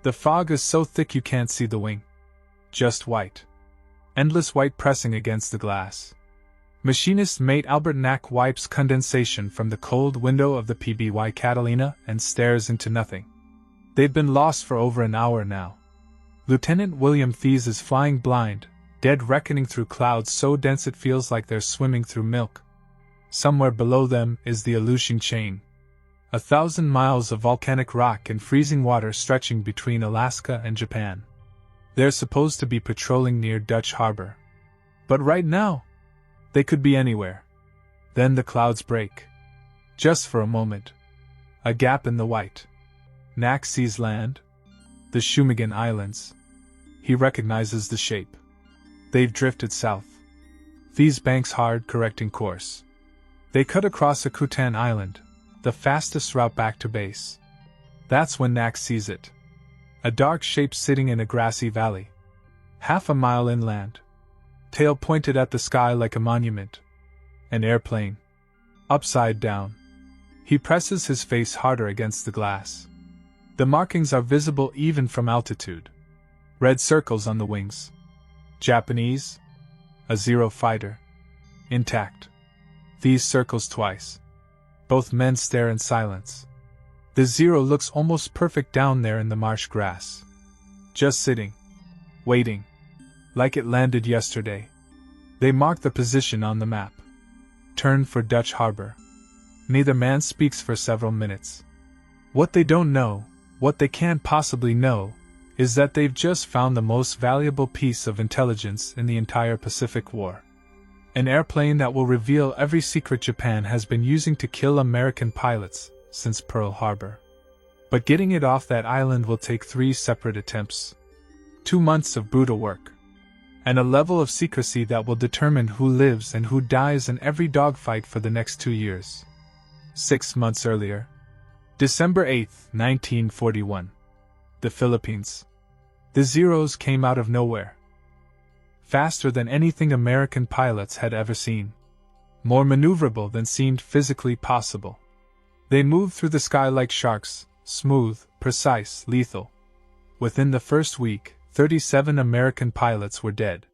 The fog is so thick you can't see the wing. Just white. Endless white pressing against the glass. Machinist mate Albert Knack wipes condensation from the cold window of the PBY Catalina and stares into nothing. They've been lost for over an hour now. Lieutenant William Thies is flying blind, dead reckoning through clouds so dense it feels like they're swimming through milk. Somewhere below them is the Aleutian chain. 1,000 miles of volcanic rock and freezing water stretching between Alaska and Japan. They're supposed to be patrolling near Dutch Harbor. But right now, they could be anywhere. Then the clouds break. Just for a moment. A gap in the white. Knack sees land. The Shumagan Islands. He recognizes the shape. They've drifted south. Thies banks hard, correcting course. They cut across a Kutan Island, the fastest route back to base. That's when Knack sees it. A dark shape sitting in a grassy valley. Half a mile inland. Tail pointed at the sky like a monument. An airplane. Upside down. He presses his face harder against the glass. The markings are visible even from altitude. Red circles on the wings. Japanese. A Zero fighter. Intact. These circles twice. Both men stare in silence. The Zero looks almost perfect down there in the marsh grass. Just sitting. Waiting. Like it landed yesterday. They mark the position on the map. Turn for Dutch Harbor. Neither man speaks for several minutes. What they don't know, what they can't possibly know, is that they've just found the most valuable piece of intelligence in the entire Pacific War. An airplane that will reveal every secret Japan has been using to kill American pilots since Pearl Harbor. But getting it off that island will take 3 separate attempts. 2 months of brutal work. And a level of secrecy that will determine who lives and who dies in every dogfight for the next 2 years. 6 months earlier. December 8, 1941. The Philippines. The Zeros came out of nowhere. Faster than anything American pilots had ever seen. More maneuverable than seemed physically possible. They moved through the sky like sharks, smooth, precise, lethal. Within the first week, 37 American pilots were dead.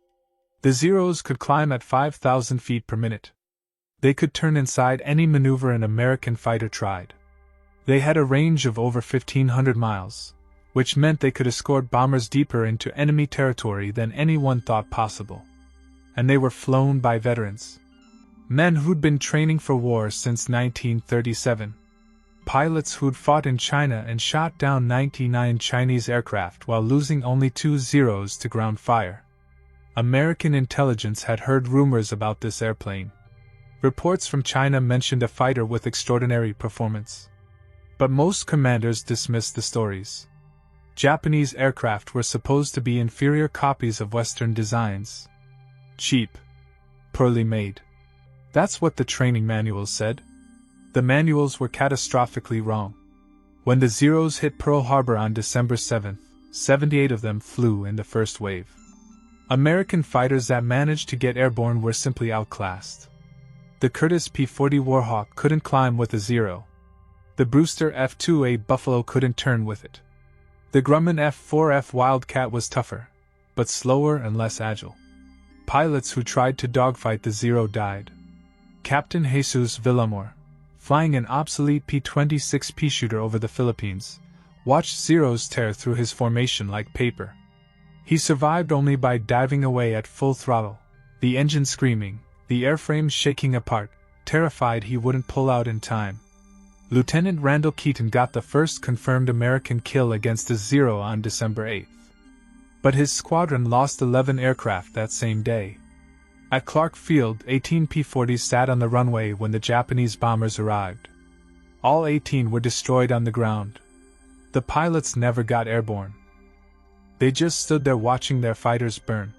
The Zeros could climb at 5,000 feet per minute. They could turn inside any maneuver an American fighter tried. They had a range of over 1,500 miles, which meant they could escort bombers deeper into enemy territory than anyone thought possible. And they were flown by veterans. Men who'd been training for war since 1937. Pilots who'd fought in China and shot down 99 Chinese aircraft while losing only 2 Zeros to ground fire. American intelligence had heard rumors about this airplane. Reports from China mentioned a fighter with extraordinary performance. But most commanders dismissed the stories. Japanese aircraft were supposed to be inferior copies of Western designs. Cheap. Poorly made. That's what the training manuals said. The manuals were catastrophically wrong. When the Zeros hit Pearl Harbor on December 7th, 78 of them flew in the first wave. American fighters that managed to get airborne were simply outclassed. The Curtiss P-40 Warhawk couldn't climb with a Zero. The Brewster F-2A Buffalo couldn't turn with it. The Grumman F-4F Wildcat was tougher, but slower and less agile. Pilots who tried to dogfight the Zero died. Captain Jesus Villamor, flying an obsolete P-26 Peashooter over the Philippines, watched Zeros tear through his formation like paper. He survived only by diving away at full throttle, the engine screaming, the airframe shaking apart, terrified he wouldn't pull out in time. Lieutenant Randall Keaton got the first confirmed American kill against a Zero on December 8th. But his squadron lost 11 aircraft that same day. At Clark Field, 18 P-40s sat on the runway when the Japanese bombers arrived. All 18 were destroyed on the ground. The pilots never got airborne. They just stood there watching their fighters burn.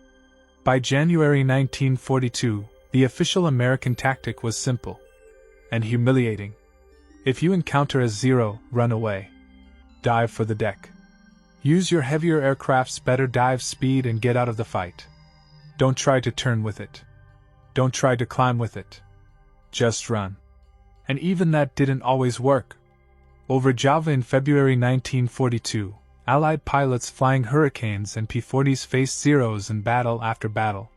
By January 1942, the official American tactic was simple and humiliating. If you encounter a Zero, run away. Dive for the deck. Use your heavier aircraft's better dive speed and get out of the fight. Don't try to turn with it. Don't try to climb with it. Just run. And even that didn't always work. Over Java in February 1942, Allied pilots flying Hurricanes and P-40s faced Zeros in battle after battle.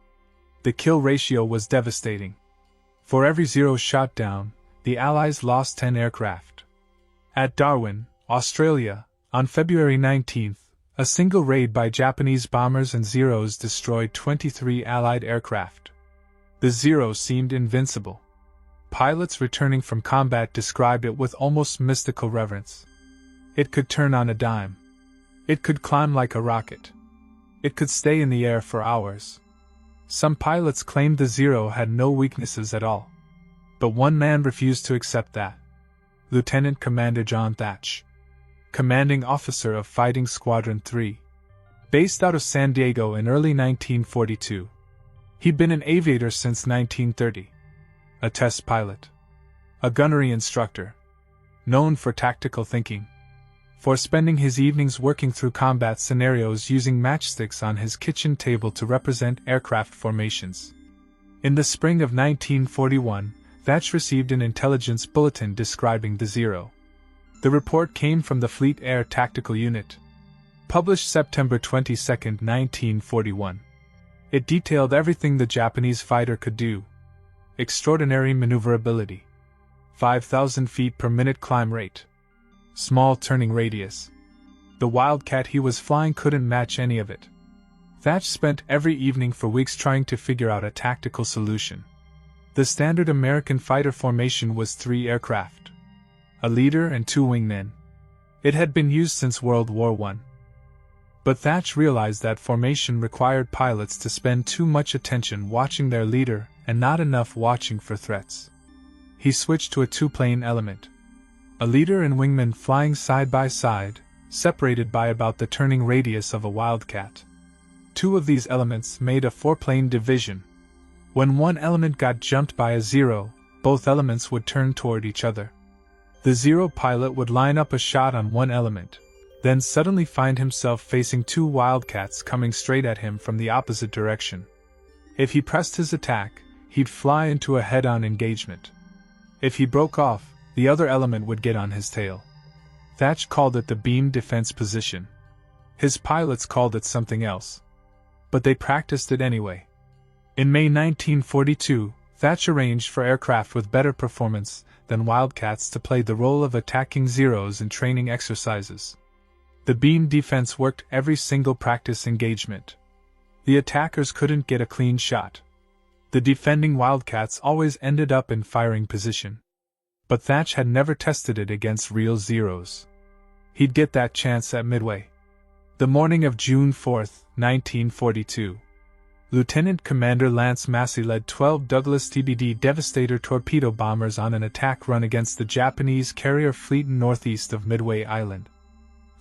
The kill ratio was devastating. For every Zero shot down, the Allies lost 10 aircraft. At Darwin, Australia, on February 19, a single raid by Japanese bombers and Zeros destroyed 23 Allied aircraft. The Zero seemed invincible. Pilots returning from combat described it with almost mystical reverence. It could turn on a dime. It could climb like a rocket. It could stay in the air for hours. Some pilots claimed the Zero had no weaknesses at all. But one man refused to accept that. Lieutenant Commander John Thatch, commanding officer of Fighting Squadron 3. Based out of San Diego in early 1942. He'd been an aviator since 1930. A test pilot. A gunnery instructor. Known for tactical thinking. For spending his evenings working through combat scenarios using matchsticks on his kitchen table to represent aircraft formations. In the spring of 1941, Thatch received an intelligence bulletin describing the Zero. The report came from the Fleet Air Tactical Unit. Published September 22, 1941. It detailed everything the Japanese fighter could do. Extraordinary maneuverability. 5,000 feet per minute climb rate. Small turning radius. The Wildcat he was flying couldn't match any of it. Thatch spent every evening for weeks trying to figure out a tactical solution. The standard American fighter formation was 3 aircraft. A leader and 2 wingmen. It had been used since World War I. But Thatch realized that formation required pilots to spend too much attention watching their leader and not enough watching for threats. He switched to a 2-plane element. A leader and wingman flying side by side, separated by about the turning radius of a Wildcat. 2 of these elements made a 4-plane division. When one element got jumped by a Zero, both elements would turn toward each other. The Zero pilot would line up a shot on one element, then suddenly find himself facing 2 Wildcats coming straight at him from the opposite direction. If he pressed his attack, he'd fly into a head-on engagement. If he broke off, the other element would get on his tail. Thatch called it the beam defense position. His pilots called it something else. But they practiced it anyway. In May 1942, Thatch arranged for aircraft with better performance than Wildcats to play the role of attacking Zeros in training exercises. The beam defense worked every single practice engagement. The attackers couldn't get a clean shot. The defending Wildcats always ended up in firing position. But Thatch had never tested it against real Zeros. He'd get that chance at Midway. The morning of June 4, 1942. Lieutenant Commander Lance Massey led 12 Douglas TBD Devastator torpedo bombers on an attack run against the Japanese carrier fleet northeast of Midway Island.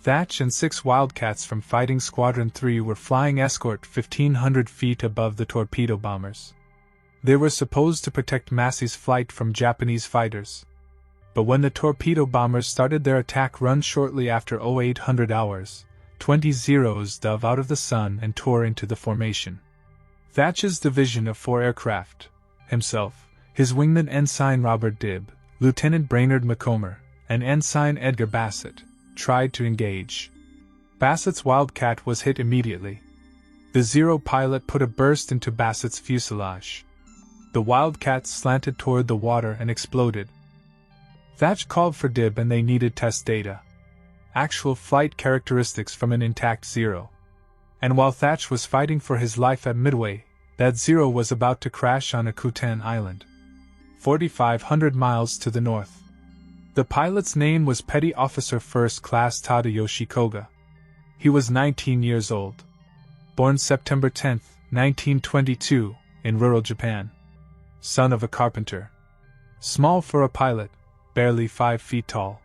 Thatch and 6 Wildcats from Fighting Squadron 3 were flying escort 1,500 feet above the torpedo bombers. They were supposed to protect Massey's flight from Japanese fighters. But when the torpedo bombers started their attack run shortly after 0800 hours, 20 Zeros dove out of the sun and tore into the formation. Thatch's division of 4 aircraft, himself, his wingman Ensign Robert Dibb, Lieutenant Brainerd Macomber, and Ensign Edgar Bassett, tried to engage. Bassett's Wildcat was hit immediately. The Zero pilot put a burst into Bassett's fuselage. The Wildcat slanted toward the water and exploded. Thatch called for Dibb and they needed test data. Actual flight characteristics from an intact Zero. And while Thatch was fighting for his life at Midway, that Zero was about to crash on Akutan Island, 4,500 miles to the north. The pilot's name was Petty Officer First Class Tadayoshi Koga. He was 19 years old. Born September 10, 1922, in rural Japan. Son of a carpenter. Small for a pilot, barely 5 feet tall.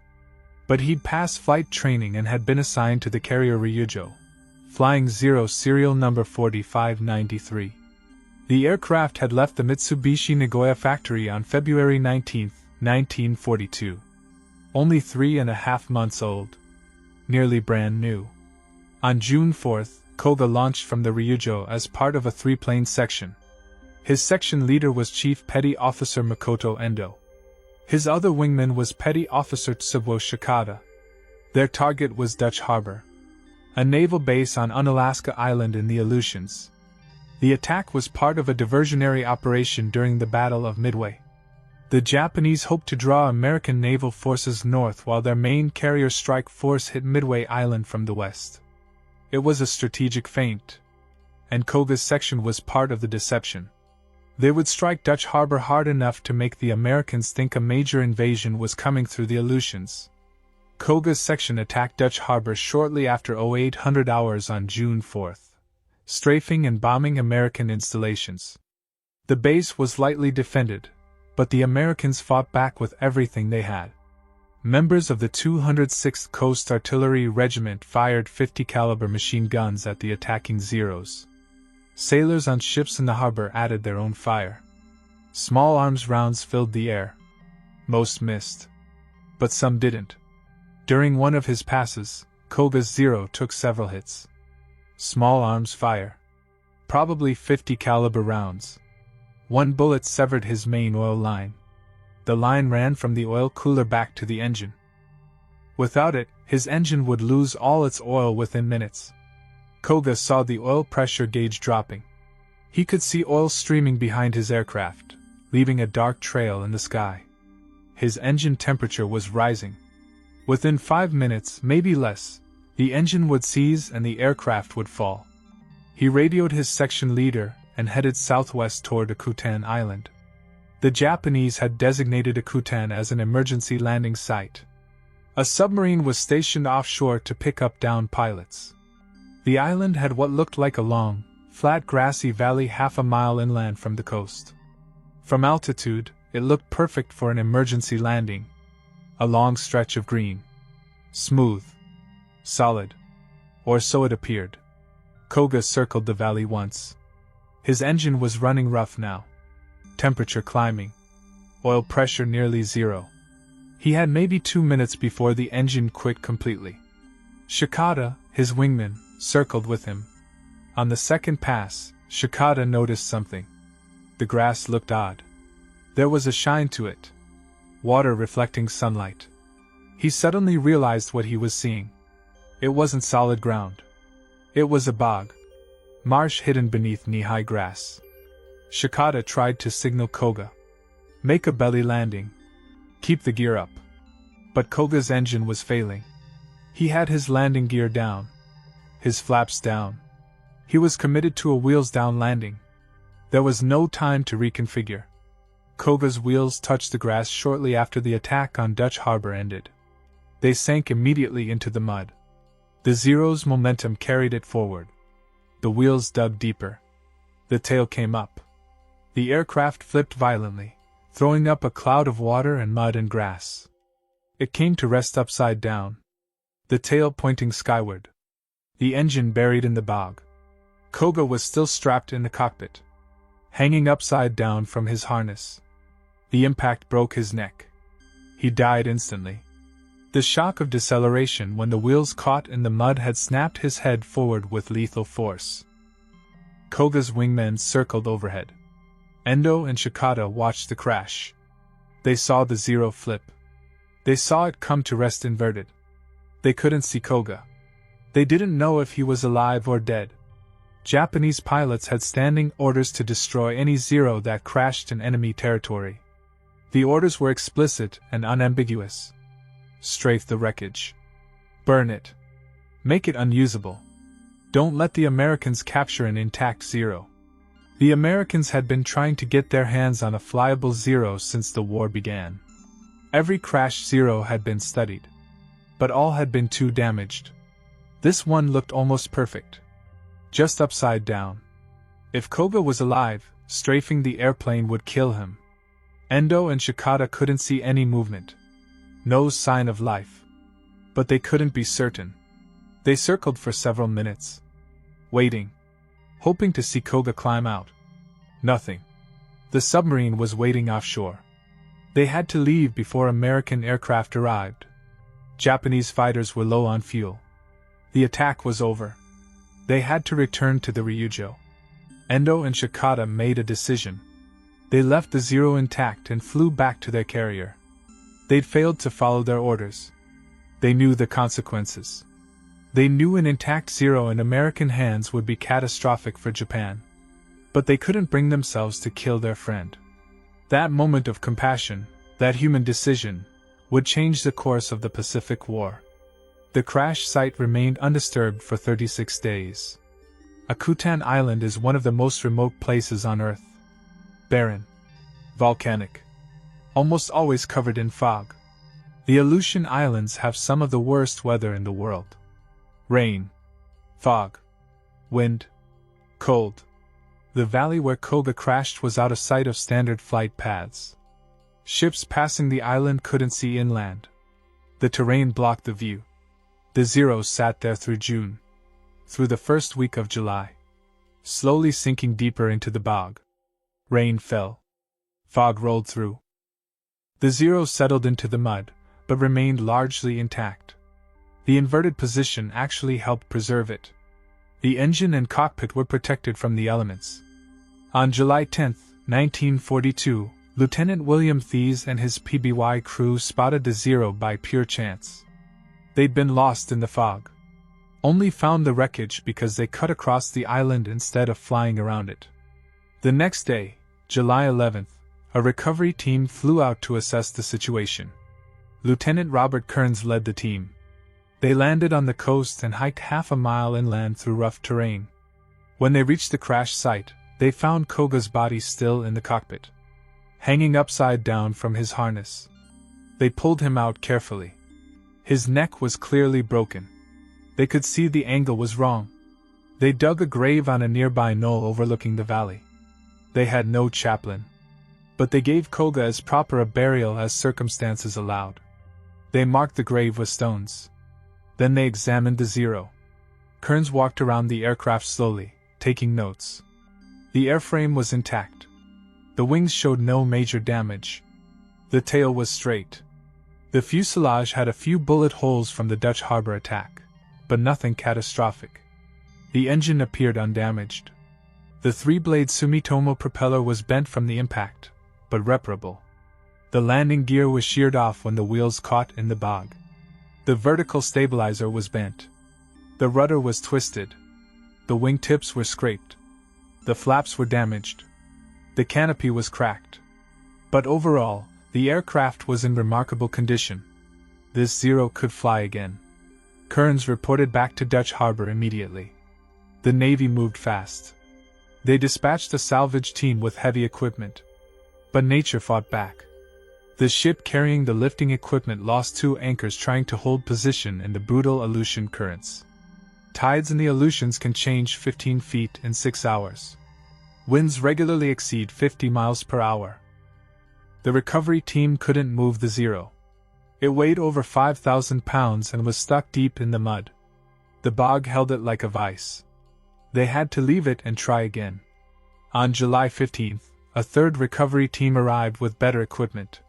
But he'd passed flight training and had been assigned to the carrier Ryujo, flying Zero serial number 4593. The aircraft had left the Mitsubishi Nagoya factory on February 19, 1942. Only 3.5 months old. Nearly brand new. On June 4, Koga launched from the Ryujo as part of a 3-plane section. His section leader was Chief Petty Officer Makoto Endo. His other wingman was Petty Officer Tsubo Shikata. Their target was Dutch Harbor. a naval base on Unalaska Island in the Aleutians. The attack was part of a diversionary operation during the Battle of Midway. The Japanese hoped to draw American naval forces north while their main carrier strike force hit Midway Island from the west. It was a strategic feint, and Koga's section was part of the deception. They would strike Dutch Harbor hard enough to make the Americans think a major invasion was coming through the Aleutians. Koga's section attacked Dutch Harbor shortly after 0800 hours on June 4th, strafing and bombing American installations. The base was lightly defended, but the Americans fought back with everything they had. Members of the 206th Coast Artillery Regiment fired 50 caliber machine guns at the attacking Zeros. Sailors on ships in the harbor added their own fire. Small arms rounds filled the air. Most missed, but some didn't. During one of his passes, Koga's Zero took several hits. Small arms fire. Probably 50 caliber rounds. One bullet severed his main oil line. The line ran from the oil cooler back to the engine. Without it, his engine would lose all its oil within minutes. Koga saw the oil pressure gauge dropping. He could see oil streaming behind his aircraft, leaving a dark trail in the sky. His engine temperature was rising. Within 5 minutes, maybe less, the engine would seize and the aircraft would fall. He radioed his section leader and headed southwest toward Akutan Island. The Japanese had designated Akutan as an emergency landing site. A submarine was stationed offshore to pick up downed pilots. The island had what looked like a long, flat grassy valley half a mile inland from the coast. From altitude, it looked perfect for an emergency landing. A long stretch of green. Smooth. Solid. Or so it appeared. Koga circled the valley once. His engine was running rough now. Temperature climbing. Oil pressure nearly zero. He had maybe 2 minutes before the engine quit completely. Shikata, his wingman, circled with him. On the second pass, Shikata noticed something. The grass looked odd. There was a shine to it. Water reflecting sunlight. He suddenly realized what he was seeing. It wasn't solid ground. It was a bog. Marsh hidden beneath knee-high grass. Shikata tried to signal Koga. Make a belly landing. Keep the gear up. But Koga's engine was failing. He had his landing gear down. His flaps down. He was committed to a wheels-down landing. There was no time to reconfigure. Koga's wheels touched the grass shortly after the attack on Dutch Harbor ended. They sank immediately into the mud. The Zero's momentum carried it forward. The wheels dug deeper. The tail came up. The aircraft flipped violently, throwing up a cloud of water and mud and grass. It came to rest upside down. The tail pointing skyward. The engine buried in the bog. Koga was still strapped in the cockpit, hanging upside down from his harness. The impact broke his neck. He died instantly. The shock of deceleration when the wheels caught in the mud had snapped his head forward with lethal force. Koga's wingmen circled overhead. Endo and Shikata watched the crash. They saw the Zero flip. They saw it come to rest inverted. They couldn't see Koga. They didn't know if he was alive or dead. Japanese pilots had standing orders to destroy any Zero that crashed in enemy territory. The orders were explicit and unambiguous. Strafe the wreckage. Burn it. Make it unusable. Don't let the Americans capture an intact Zero. The Americans had been trying to get their hands on a flyable Zero since the war began. Every crashed Zero had been studied, but all had been too damaged. This one looked almost perfect. Just upside down. If Koga was alive, strafing the airplane would kill him. Endo and Shikata couldn't see any movement. No sign of life. But they couldn't be certain. They circled for several minutes. Waiting. Hoping to see Koga climb out. Nothing. The submarine was waiting offshore. They had to leave before American aircraft arrived. Japanese fighters were low on fuel. The attack was over. They had to return to the Ryujo. Endo and Shikata made a decision. They left the Zero intact and flew back to their carrier. They'd failed to follow their orders. They knew the consequences. They knew an intact Zero in American hands would be catastrophic for Japan. But they couldn't bring themselves to kill their friend. That moment of compassion, that human decision, would change the course of the Pacific War. The crash site remained undisturbed for 36 days. Akutan Island is one of the most remote places on Earth. Barren. Volcanic. Almost always covered in fog. The Aleutian Islands have some of the worst weather in the world. Rain. Fog. Wind. Cold. The valley where Koga crashed was out of sight of standard flight paths. Ships passing the island couldn't see inland. The terrain blocked the view. The Zero sat there through June. Through the first week of July. Slowly sinking deeper into the bog. Rain fell. Fog rolled through. The Zero settled into the mud, but remained largely intact. The inverted position actually helped preserve it. The engine and cockpit were protected from the elements. On July 10, 1942, Lieutenant William Thies and his PBY crew spotted the Zero by pure chance. They'd been lost in the fog. Only found the wreckage because they cut across the island instead of flying around it. The next day, July 11th, a recovery team flew out to assess the situation. Lieutenant Robert Kearns led the team. They landed on the coast and hiked half a mile inland through rough terrain. When they reached the crash site, they found Koga's body still in the cockpit, hanging upside down from his harness. They pulled him out carefully. His neck was clearly broken. They could see the angle was wrong. They dug a grave on a nearby knoll overlooking the valley. They had no chaplain. But they gave Koga as proper a burial as circumstances allowed. They marked the grave with stones. Then they examined the Zero. Kearns walked around the aircraft slowly, taking notes. The airframe was intact. The wings showed no major damage. The tail was straight. The fuselage had a few bullet holes from the Dutch harbor attack, but nothing catastrophic. The engine appeared undamaged. The three-blade Sumitomo propeller was bent from the impact, but reparable. The landing gear was sheared off when the wheels caught in the bog. The vertical stabilizer was bent. The rudder was twisted. The wingtips were scraped. The flaps were damaged. The canopy was cracked. But overall, the aircraft was in remarkable condition. This Zero could fly again. Kearns reported back to Dutch Harbor immediately. The Navy moved fast. They dispatched a salvage team with heavy equipment. But nature fought back. The ship carrying the lifting equipment lost 2 anchors trying to hold position in the brutal Aleutian currents. Tides in the Aleutians can change 15 feet in 6 hours. Winds regularly exceed 50 miles per hour. The recovery team couldn't move the Zero. It weighed over 5,000 pounds and was stuck deep in the mud. The bog held it like a vice. They had to leave it and try again. On July 15th, a third recovery team arrived with better equipment.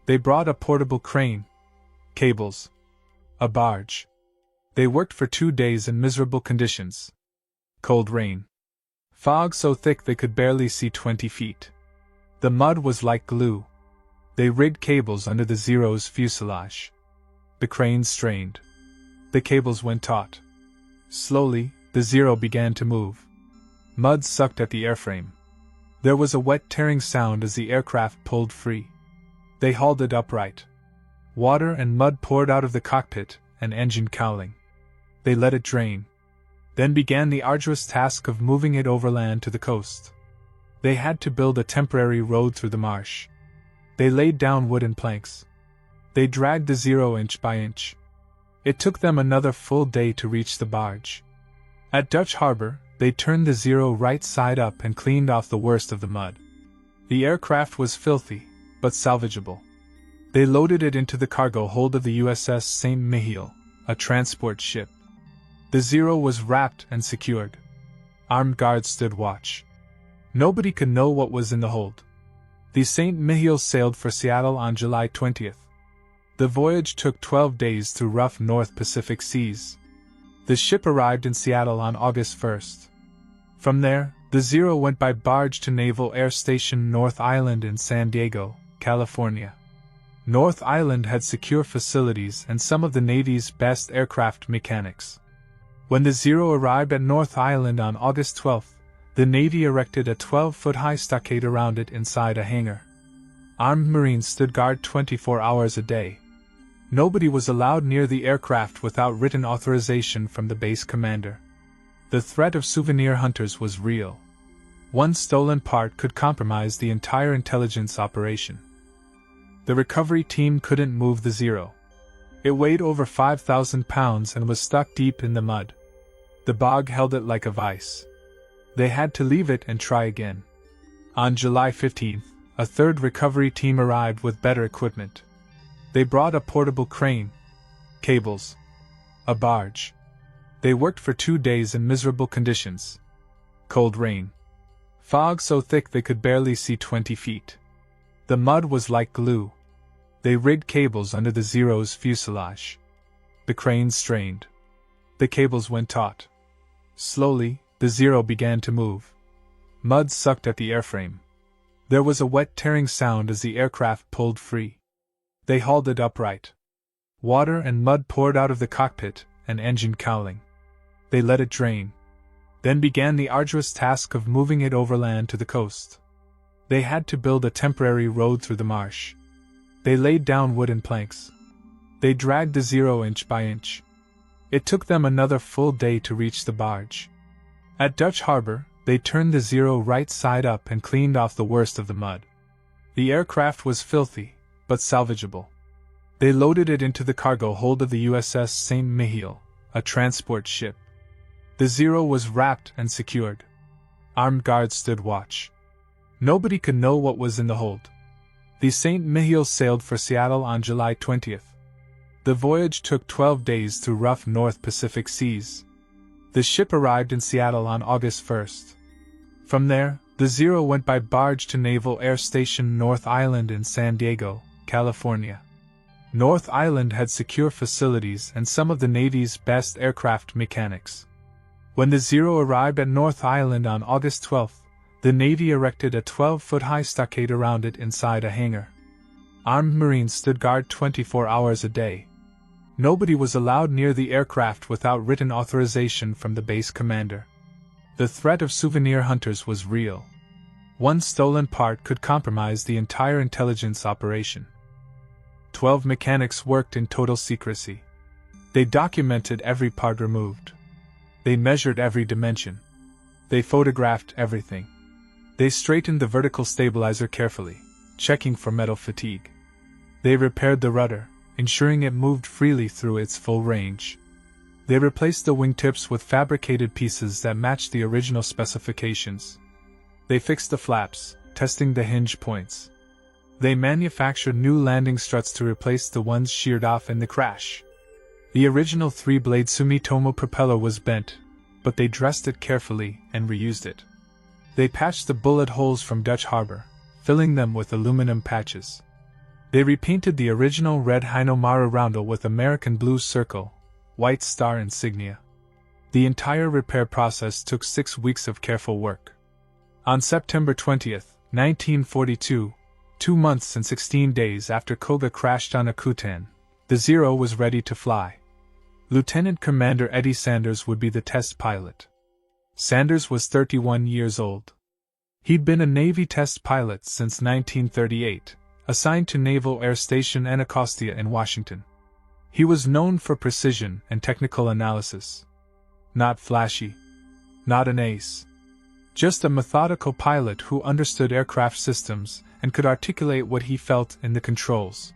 They brought a portable crane, cables, a barge. They worked for 2 days in miserable conditions. Cold rain. Fog so thick they could barely see 20 feet. The mud was like glue. They rigged cables under the Zero's fuselage. The crane strained. The cables went taut. Slowly, the Zero began to move. Mud sucked at the airframe. There was a wet tearing sound as the aircraft pulled free. They hauled it upright. Water and mud poured out of the cockpit and engine cowling. They let it drain. Then began the arduous task of moving it overland to the coast. They had to build a temporary road through the marsh. They laid down wooden planks. They dragged the Zero inch by inch. It took them another full day to reach the barge. At Dutch Harbor, they turned the Zero right side up and cleaned off the worst of the mud. The aircraft was filthy, but salvageable. They loaded it into the cargo hold of the USS St. Mihiel, a transport ship. The Zero was wrapped and secured. Armed guards stood watch. Nobody could know what was in the hold. The St. Mihiel sailed for Seattle on July 20th. The voyage took 12 days through rough North Pacific seas. The ship arrived in Seattle on August 1st. From there, the Zero went by barge to Naval Air Station North Island in San Diego, California. North Island had secure facilities and some of the Navy's best aircraft mechanics. When the Zero arrived at North Island on August 12th, the Navy erected a 12-foot-high stockade around it inside a hangar. Armed Marines stood guard 24 hours a day. Nobody was allowed near the aircraft without written authorization from the base commander. The threat of souvenir hunters was real. One stolen part could compromise the entire intelligence operation. The recovery team couldn't move the Zero. It weighed over 5,000 pounds and was stuck deep in the mud. The bog held it like a vice. They had to leave it and try again. On July 15th, a third recovery team arrived with better equipment. They brought a portable crane, cables, a barge. They worked for 2 days in miserable conditions. Cold rain. Fog so thick they could barely see 20 feet. The mud was like glue. They rigged cables under the Zero's fuselage. The crane strained. The cables went taut. Slowly, the Zero began to move. Mud sucked at the airframe. There was a wet tearing sound as the aircraft pulled free. They hauled it upright. Water and mud poured out of the cockpit, an engine cowling. They let it drain. Then began the arduous task of moving it overland to the coast. They had to build a temporary road through the marsh. They laid down wooden planks. They dragged the Zero inch by inch. It took them another full day to reach the barge. At Dutch Harbor, they turned the Zero right side up and cleaned off the worst of the mud. The aircraft was filthy, but salvageable. They loaded it into the cargo hold of the USS St. Mihiel, a transport ship. The Zero was wrapped and secured. Armed guards stood watch. Nobody could know what was in the hold. The St. Mihiel sailed for Seattle on July 20th. The voyage took 12 days through rough North Pacific seas. The ship arrived in Seattle on August 1st. From there, the Zero went by barge to Naval Air Station North Island in San Diego, California. North Island had secure facilities and some of the Navy's best aircraft mechanics. When the Zero arrived at North Island on August 12th, the Navy erected a 12-foot-high stockade around it inside a hangar. Armed Marines stood guard 24 hours a day. Nobody was allowed near the aircraft without written authorization from the base commander. The threat of souvenir hunters was real. One stolen part could compromise the entire intelligence operation. 12 mechanics worked in total secrecy. They documented every part removed. They measured every dimension. They photographed everything. They straightened the vertical stabilizer carefully, checking for metal fatigue. They repaired the rudder, ensuring it moved freely through its full range. They replaced the wingtips with fabricated pieces that matched the original specifications. They fixed the flaps, testing the hinge points. They manufactured new landing struts to replace the ones sheared off in the crash. The original 3-blade Sumitomo propeller was bent, but they dressed it carefully and reused it. They patched the bullet holes from Dutch Harbor, filling them with aluminum patches. They repainted the original red Hinomaru roundel with American blue circle, white star insignia. The entire repair process took 6 weeks of careful work. On September 20th, 1942, 2 months and 16 days after Koga crashed on Akutan, the Zero was ready to fly. Lieutenant Commander Eddie Sanders would be the test pilot. Sanders was 31 years old. He'd been a Navy test pilot since 1938, assigned to Naval Air Station Anacostia in Washington. He was known for precision and technical analysis. Not flashy. Not an ace. Just a methodical pilot who understood aircraft systems and could articulate what he felt in the controls.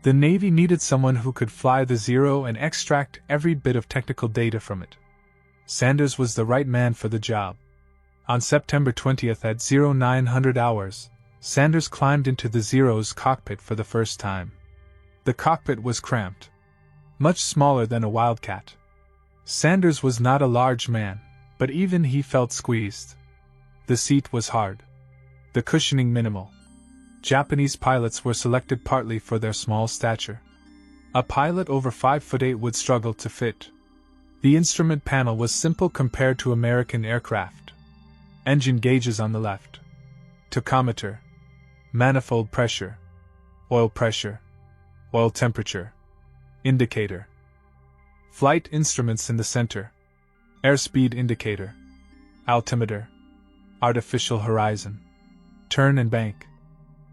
The Navy needed someone who could fly the Zero and extract every bit of technical data from it. Sanders was the right man for the job. On September 20th at 0900 hours, Sanders climbed into the Zero's cockpit for the first time. The cockpit was cramped. Much smaller than a Wildcat. Sanders was not a large man, but even he felt squeezed. The seat was hard. The cushioning minimal. Japanese pilots were selected partly for their small stature. A pilot over 5'8" would struggle to fit. The instrument panel was simple compared to American aircraft. Engine gauges on the left. Tachometer. Manifold pressure. Oil temperature. Indicator. Flight instruments in the center. Airspeed indicator. Altimeter. Artificial horizon. Turn and bank.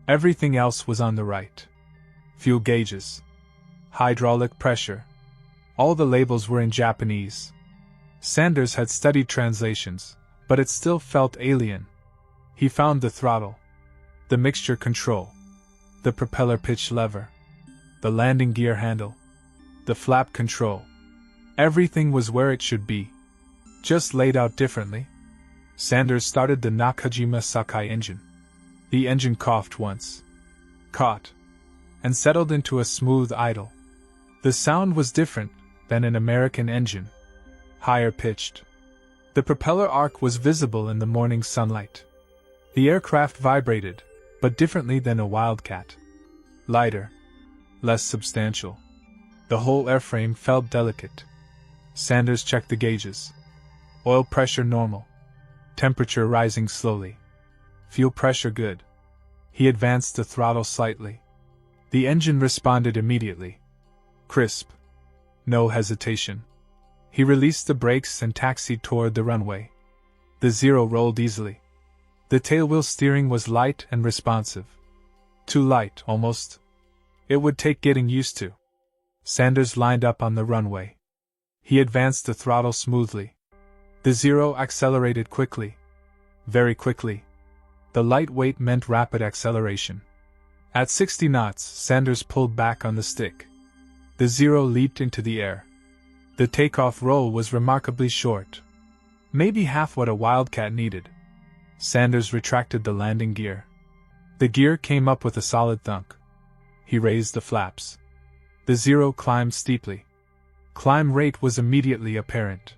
Everything else was on the right. Fuel gauges. Hydraulic pressure. All the labels were in Japanese. Sanders had studied translations, but it still felt alien. He found the throttle, the mixture control, the propeller pitch lever, the landing gear handle, the flap control. Everything was where it should be, just laid out differently. Sanders started the Nakajima Sakai engine. The engine coughed once, caught, and settled into a smooth idle. The sound was different than an American engine, higher pitched. The propeller arc was visible in the morning sunlight. The aircraft vibrated, but differently than a Wildcat. Lighter, less substantial. The whole airframe felt delicate. Sanders checked the gauges. Oil pressure normal. Temperature rising slowly. Fuel pressure good. He advanced the throttle slightly. The engine responded immediately. Crisp. No hesitation. He released the brakes and taxied toward the runway. The Zero rolled easily. The tailwheel steering was light and responsive. Too light, almost. It would take getting used to. Sanders lined up on the runway. He advanced the throttle smoothly. The Zero accelerated quickly. Very quickly. The light weight meant rapid acceleration. At 60 knots, Sanders pulled back on the stick. The Zero leaped into the air. The takeoff roll was remarkably short. Maybe half what a Wildcat needed. Sanders retracted the landing gear. The gear came up with a solid thunk. He raised the flaps. The Zero climbed steeply. Climb rate was immediately apparent.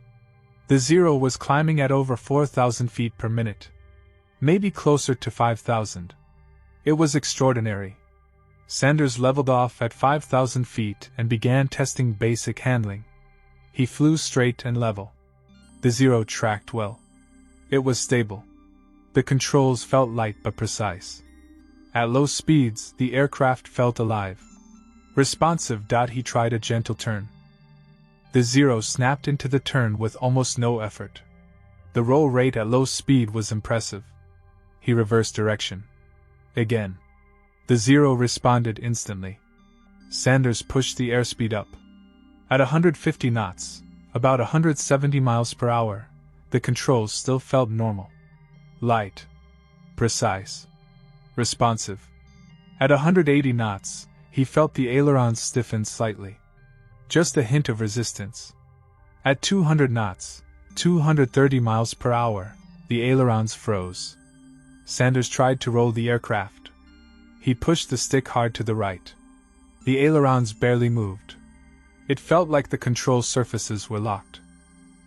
The Zero was climbing at over 4,000 feet per minute. Maybe closer to 5,000. It was extraordinary. Sanders leveled off at 5,000 feet and began testing basic handling. He flew straight and level. The Zero tracked well. It was stable. The controls felt light but precise. At low speeds, the aircraft felt alive. Responsive. He tried a gentle turn. The Zero snapped into the turn with almost no effort. The roll rate at low speed was impressive. He reversed direction. Again. The Zero responded instantly. Sanders pushed the airspeed up. At 150 knots, about 170 miles per hour, the controls still felt normal. Light. Precise. Responsive. At 180 knots, he felt the ailerons stiffen slightly. Just a hint of resistance. At 200 knots, 230 miles per hour, the ailerons froze. Sanders tried to roll the aircraft. He pushed the stick hard to the right. The ailerons barely moved. It felt like the control surfaces were locked.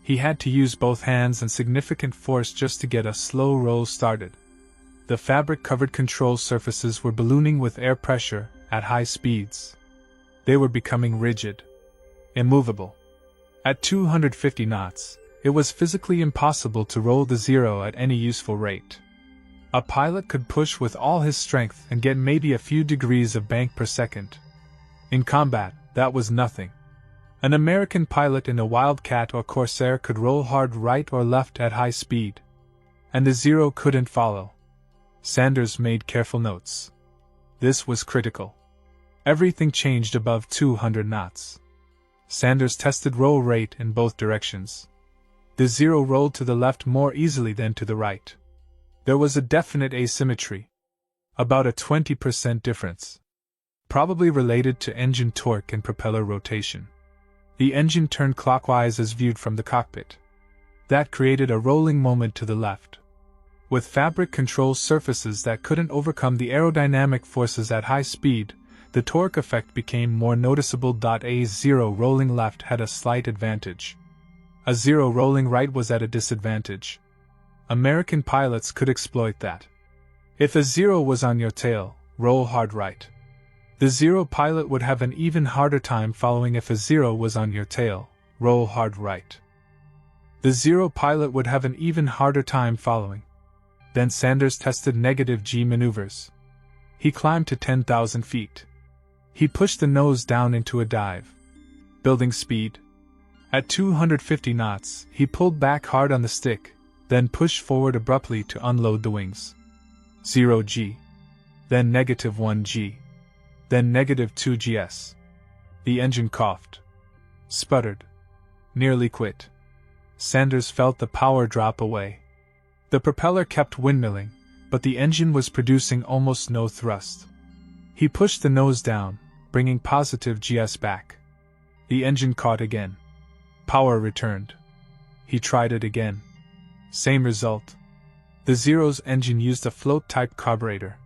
He had to use both hands and significant force just to get a slow roll started. The fabric-covered control surfaces were ballooning with air pressure at high speeds. They were becoming rigid. Immovable. At 250 knots, it was physically impossible to roll the Zero at any useful rate. A pilot could push with all his strength and get maybe a few degrees of bank per second. In combat, that was nothing. An American pilot in a Wildcat or Corsair could roll hard right or left at high speed. And the Zero couldn't follow. Sanders made careful notes. This was critical. Everything changed above 200 knots. Sanders tested roll rate in both directions. The Zero rolled to the left more easily than to the right. There was a definite asymmetry. About a 20% difference. Probably related to engine torque and propeller rotation. The engine turned clockwise as viewed from the cockpit. That created a rolling moment to the left. With fabric control surfaces that couldn't overcome the aerodynamic forces at high speed, the torque effect became more noticeable. A Zero rolling left had a slight advantage. A Zero rolling right was at a disadvantage. American pilots could exploit that. If a Zero was on your tail, roll hard right. The Zero pilot would have an even harder time following. If a Zero was on your tail, roll hard right. The Zero pilot would have an even harder time following. Then Sanders tested negative G maneuvers. He climbed to 10,000 feet. He pushed the nose down into a dive. Building speed. At 250 knots, he pulled back hard on the stick, then pushed forward abruptly to unload the wings. 0 G. Then -1 G. Then -2 gs. The engine coughed. Sputtered. Nearly quit. Sanders felt the power drop away. The propeller kept windmilling, but the engine was producing almost no thrust. He pushed the nose down, bringing positive gs back. The engine caught again. Power returned. He tried it again. Same result. The Zero's engine used a float-type carburetor.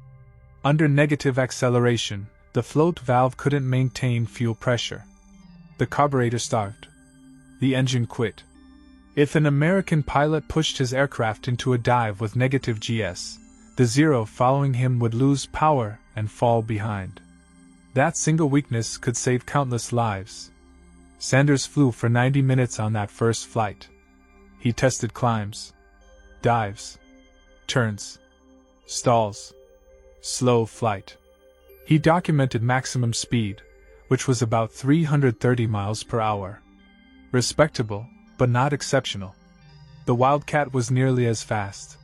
Under negative acceleration, the float valve couldn't maintain fuel pressure. The carburetor starved. The engine quit. If an American pilot pushed his aircraft into a dive with negative GS, the Zero following him would lose power and fall behind. That single weakness could save countless lives. Sanders flew for 90 minutes on that first flight. He tested climbs, dives, turns, stalls, slow flight. He documented maximum speed, which was about 330 miles per hour. Respectable, but not exceptional. The Wildcat was nearly as fast.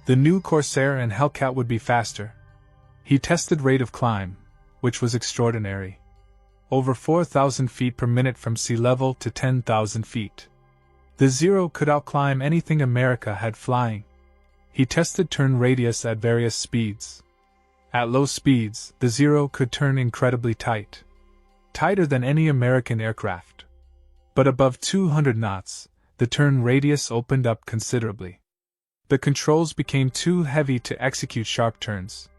The new Corsair and Hellcat would be faster. He tested rate of climb, which was extraordinary. Over 4,000 feet per minute from sea level to 10,000 feet. The Zero could outclimb anything America had flying. He tested turn radius at various speeds. At low speeds, the Zero could turn incredibly tight. Tighter than any American aircraft. But above 200 knots, the turn radius opened up considerably. The controls became too heavy to execute sharp turns.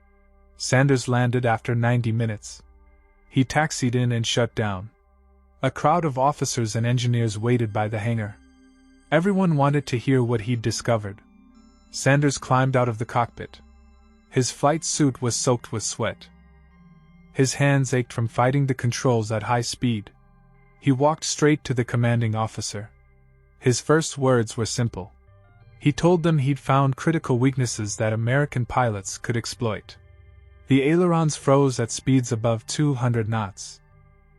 Sanders landed after 90 minutes. He taxied in and shut down. A crowd of officers and engineers waited by the hangar. Everyone wanted to hear what he'd discovered. Sanders climbed out of the cockpit. His flight suit was soaked with sweat. His hands ached from fighting the controls at high speed. He walked straight to the commanding officer. His first words were simple. He told them he'd found critical weaknesses that American pilots could exploit. The ailerons froze at speeds above 200 knots.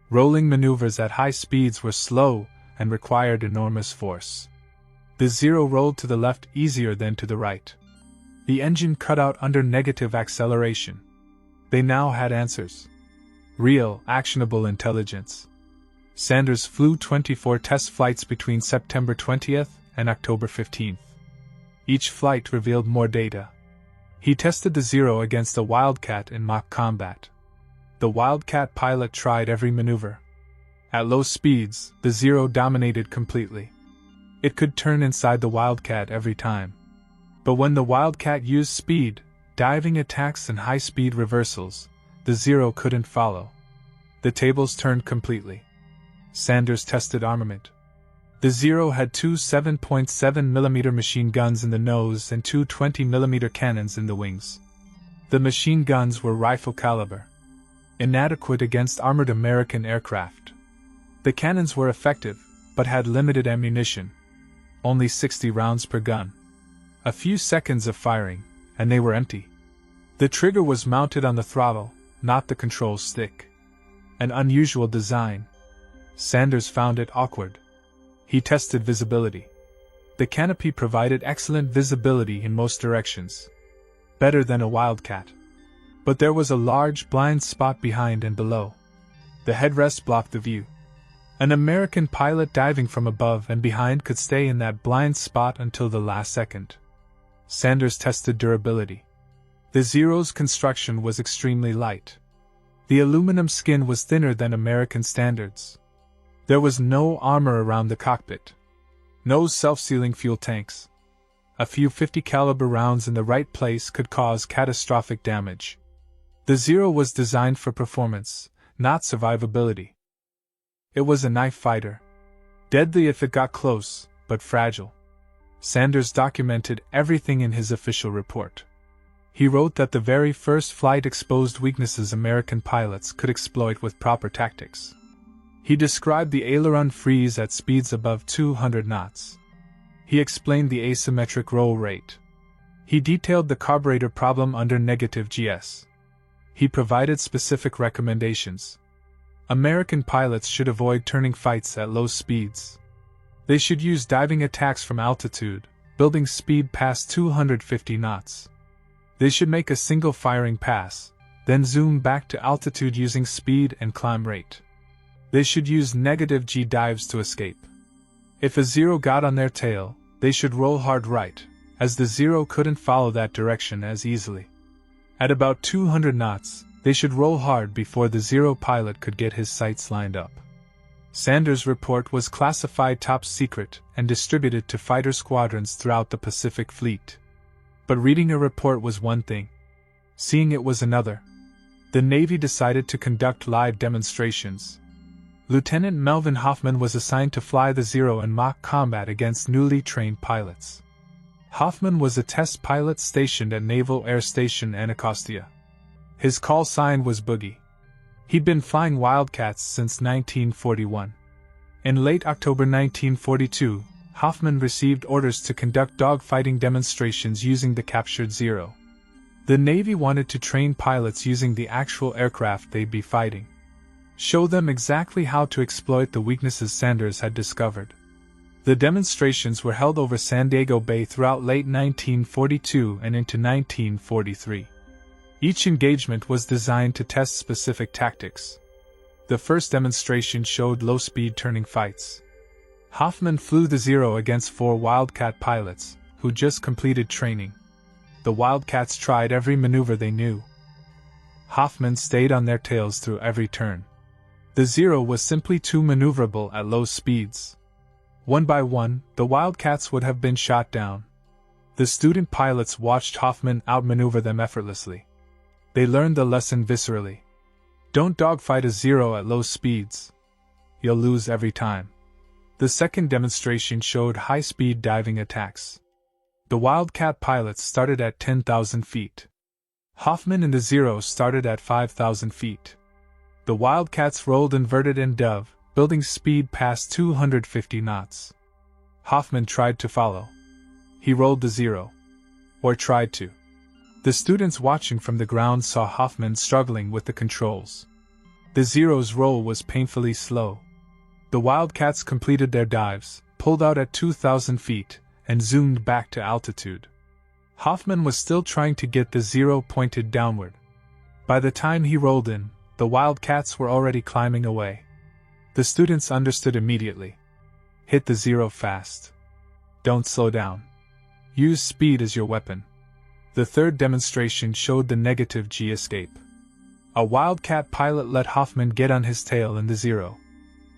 Rolling maneuvers at high speeds were slow and required enormous force. The Zero rolled to the left easier than to the right. The engine cut out under negative acceleration. They now had answers. Real, actionable intelligence. Sanders flew 24 test flights between September 20th and October 15th. Each flight revealed more data. He tested the Zero against the Wildcat in mock combat. The Wildcat pilot tried every maneuver. At low speeds, the Zero dominated completely. It could turn inside the Wildcat every time. But when the Wildcat used speed, diving attacks and high-speed reversals, the Zero couldn't follow. The tables turned completely. Sanders tested armament. The Zero had two 7.7mm machine guns in the nose and two 20mm cannons in the wings. The machine guns were rifle caliber, inadequate against armored American aircraft. The cannons were effective, but had limited ammunition. Only 60 rounds per gun. A few seconds of firing, and they were empty. The trigger was mounted on the throttle, not the control stick. An unusual design. Sanders found it awkward. He tested visibility. The canopy provided excellent visibility in most directions. Better than a Wildcat. But there was a large blind spot behind and below. The headrest blocked the view. An American pilot diving from above and behind could stay in that blind spot until the last second. Sanders tested durability. The Zero's construction was extremely light. The aluminum skin was thinner than American standards. There was no armor around the cockpit. No self-sealing fuel tanks. A few .50 caliber rounds in the right place could cause catastrophic damage. The Zero was designed for performance, not survivability. It was a knife fighter. Deadly if it got close, but fragile. Sanders documented everything in his official report. He wrote that the very first flight exposed weaknesses American pilots could exploit with proper tactics. He described the aileron freeze at speeds above 200 knots. He explained the asymmetric roll rate. He detailed the carburetor problem under negative GS. He provided specific recommendations. American pilots should avoid turning fights at low speeds. They should use diving attacks from altitude, building speed past 250 knots. They should make a single firing pass, then zoom back to altitude using speed and climb rate. They should use negative G dives to escape. If a Zero got on their tail, they should roll hard right, as the Zero couldn't follow that direction as easily. At about 200 knots, they should roll hard before the Zero pilot could get his sights lined up. Sanders' report was classified top secret and distributed to fighter squadrons throughout the Pacific Fleet. But reading a report was one thing. Seeing it was another. The Navy decided to conduct live demonstrations. Lieutenant Melvin Hoffman was assigned to fly the Zero in mock combat against newly trained pilots. Hoffman was a test pilot stationed at Naval Air Station Anacostia. His call sign was Boogie. He'd been flying Wildcats since 1941. In late October 1942, Hoffman received orders to conduct dogfighting demonstrations using the captured Zero. The Navy wanted to train pilots using the actual aircraft they'd be fighting. Show them exactly how to exploit the weaknesses Sanders had discovered. The demonstrations were held over San Diego Bay throughout late 1942 and into 1943. Each engagement was designed to test specific tactics. The first demonstration showed low-speed turning fights. Hoffman flew the Zero against 4 Wildcat pilots, who just completed training. The Wildcats tried every maneuver they knew. Hoffman stayed on their tails through every turn. The Zero was simply too maneuverable at low speeds. One by one, the Wildcats would have been shot down. The student pilots watched Hoffman outmaneuver them effortlessly. They learned the lesson viscerally. Don't dogfight a Zero at low speeds. You'll lose every time. The second demonstration showed high-speed diving attacks. The Wildcat pilots started at 10,000 feet. Hoffman and the Zero started at 5,000 feet. The Wildcats rolled inverted and dove, building speed past 250 knots. Hoffman tried to follow. He rolled the Zero. Or tried to. The students watching from the ground saw Hoffman struggling with the controls. The Zero's roll was painfully slow. The Wildcats completed their dives, pulled out at 2,000 feet, and zoomed back to altitude. Hoffman was still trying to get the Zero pointed downward. By the time he rolled in, the Wildcats were already climbing away. The students understood immediately. Hit the Zero fast. Don't slow down. Use speed as your weapon. The third demonstration showed the negative G escape. A Wildcat pilot let Hoffman get on his tail in the Zero.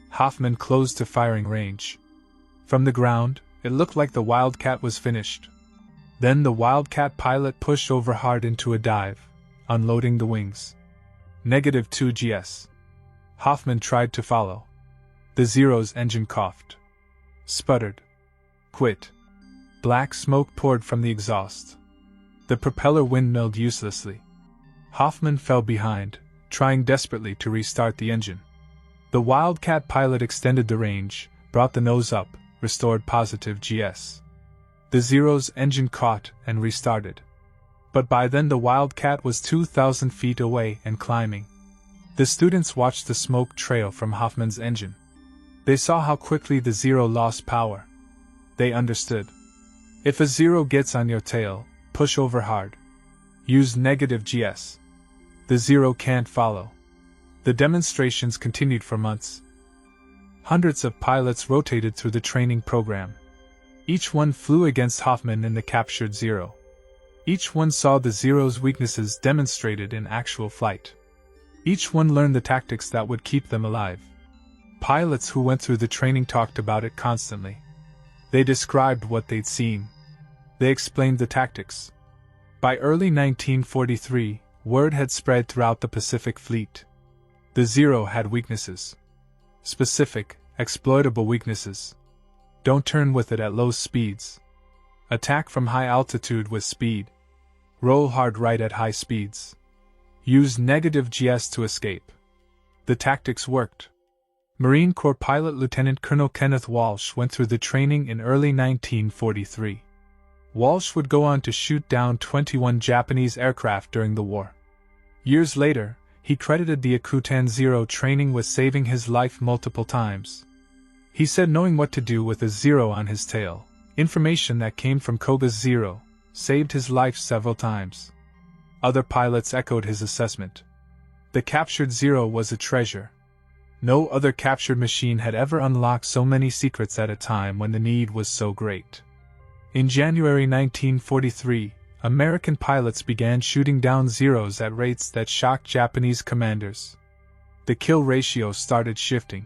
Hoffman closed to firing range. From the ground, it looked like the Wildcat was finished. Then the Wildcat pilot pushed over hard into a dive, unloading the wings. -2 GS. Hoffman tried to follow. The Zero's engine coughed. Sputtered. Quit. Black smoke poured from the exhaust. The propeller windmilled uselessly. Hoffman fell behind, trying desperately to restart the engine. The Wildcat pilot extended the range, brought the nose up, restored positive GS. The Zero's engine caught and restarted. But by then the Wildcat was 2,000 feet away and climbing. The students watched the smoke trail from Hoffman's engine. They saw how quickly the Zero lost power. They understood. If a Zero gets on your tail, push over hard. Use -GS. The Zero can't follow. The demonstrations continued for months. Hundreds of pilots rotated through the training program. Each one flew against Hoffman in the captured Zero. Each one saw the Zero's weaknesses demonstrated in actual flight. Each one learned the tactics that would keep them alive. Pilots who went through the training talked about it constantly. They described what they'd seen. They explained the tactics. By early 1943, word had spread throughout the Pacific Fleet. The Zero had weaknesses. Specific, exploitable weaknesses. Don't turn with it at low speeds. Attack from high altitude with speed. Roll hard right at high speeds. Use -GS to escape. The tactics worked. Marine Corps pilot Lieutenant Colonel Kenneth Walsh went through the training in early 1943. Walsh would go on to shoot down 21 Japanese aircraft during the war. Years later, he credited the Akutan Zero training with saving his life multiple times. He said knowing what to do with a zero on his tail, information that came from Koga's zero, saved his life several times. Other pilots echoed his assessment. The captured zero was a treasure. No other captured machine had ever unlocked so many secrets at a time when the need was so great. In January 1943, American pilots began shooting down zeros at rates that shocked Japanese commanders. The kill ratio started shifting.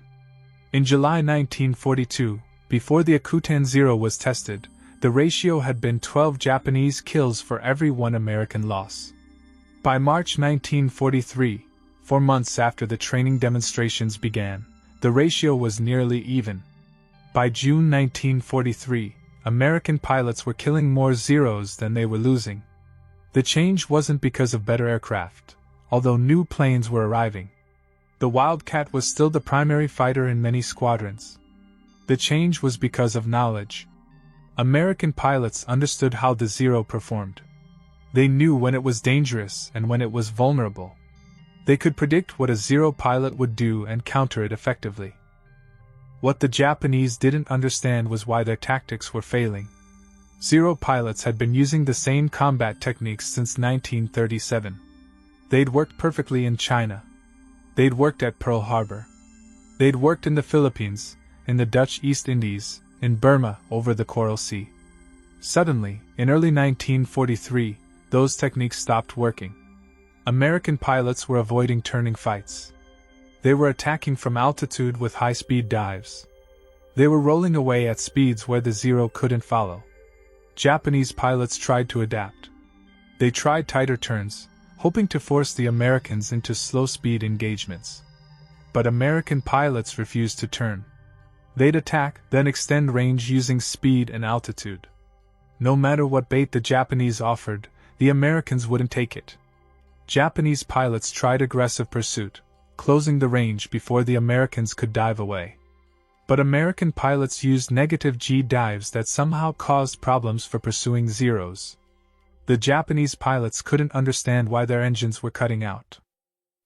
In July 1942, before the Akutan Zero was tested, the ratio had been 12 Japanese kills for every 1 American loss. By March 1943, 4 months after the training demonstrations began, the ratio was nearly even. By June 1943, American pilots were killing more zeros than they were losing. The change wasn't because of better aircraft, although new planes were arriving. The Wildcat was still the primary fighter in many squadrons. The change was because of knowledge. American pilots understood how the Zero performed. They knew when it was dangerous and when it was vulnerable. They could predict what a Zero pilot would do and counter it effectively. What the Japanese didn't understand was why their tactics were failing. Zero pilots had been using the same combat techniques since 1937. They'd worked perfectly in China. They'd worked at Pearl Harbor. They'd worked in the Philippines, in the Dutch East Indies, in Burma, over the Coral Sea. Suddenly, in early 1943, those techniques stopped working. American pilots were avoiding turning fights. They were attacking from altitude with high-speed dives. They were rolling away at speeds where the Zero couldn't follow. Japanese pilots tried to adapt. They tried tighter turns, hoping to force the Americans into slow-speed engagements. But American pilots refused to turn. They'd attack, then extend range using speed and altitude. No matter what bait the Japanese offered, the Americans wouldn't take it. Japanese pilots tried aggressive pursuit, closing the range before the Americans could dive away. But American pilots used negative G dives that somehow caused problems for pursuing Zeros. The Japanese pilots couldn't understand why their engines were cutting out.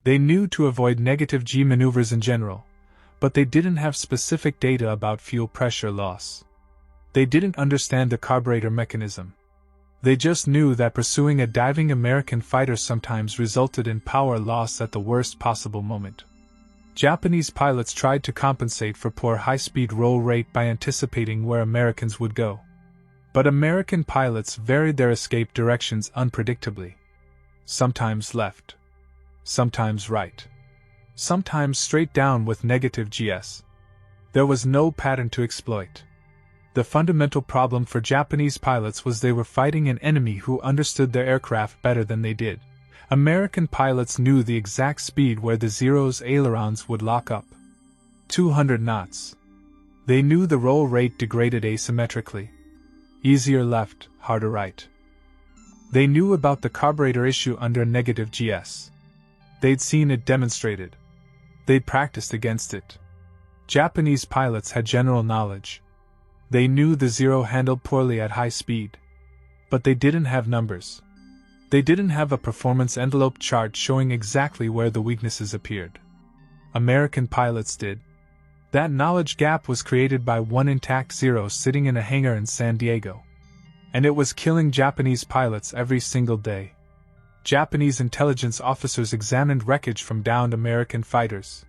They knew to avoid negative G maneuvers in general, but they didn't have specific data about fuel pressure loss. They didn't understand the carburetor mechanism. They just knew that pursuing a diving American fighter sometimes resulted in power loss at the worst possible moment. Japanese pilots tried to compensate for poor high-speed roll rate by anticipating where Americans would go. But American pilots varied their escape directions unpredictably. Sometimes left. Sometimes right. Sometimes straight down with negative GS. There was no pattern to exploit. The fundamental problem for Japanese pilots was they were fighting an enemy who understood their aircraft better than they did. American pilots knew the exact speed where the Zero's ailerons would lock up. 200 knots. They knew the roll rate degraded asymmetrically. Easier left, harder right. They knew about the carburetor issue under negative GS. They'd seen it demonstrated. They'd practiced against it. Japanese pilots had general knowledge. They knew the Zero handled poorly at high speed. But they didn't have numbers. They didn't have a performance envelope chart showing exactly where the weaknesses appeared. American pilots did. That knowledge gap was created by one intact Zero sitting in a hangar in San Diego. And it was killing Japanese pilots every single day. Japanese intelligence officers examined wreckage from downed American fighters.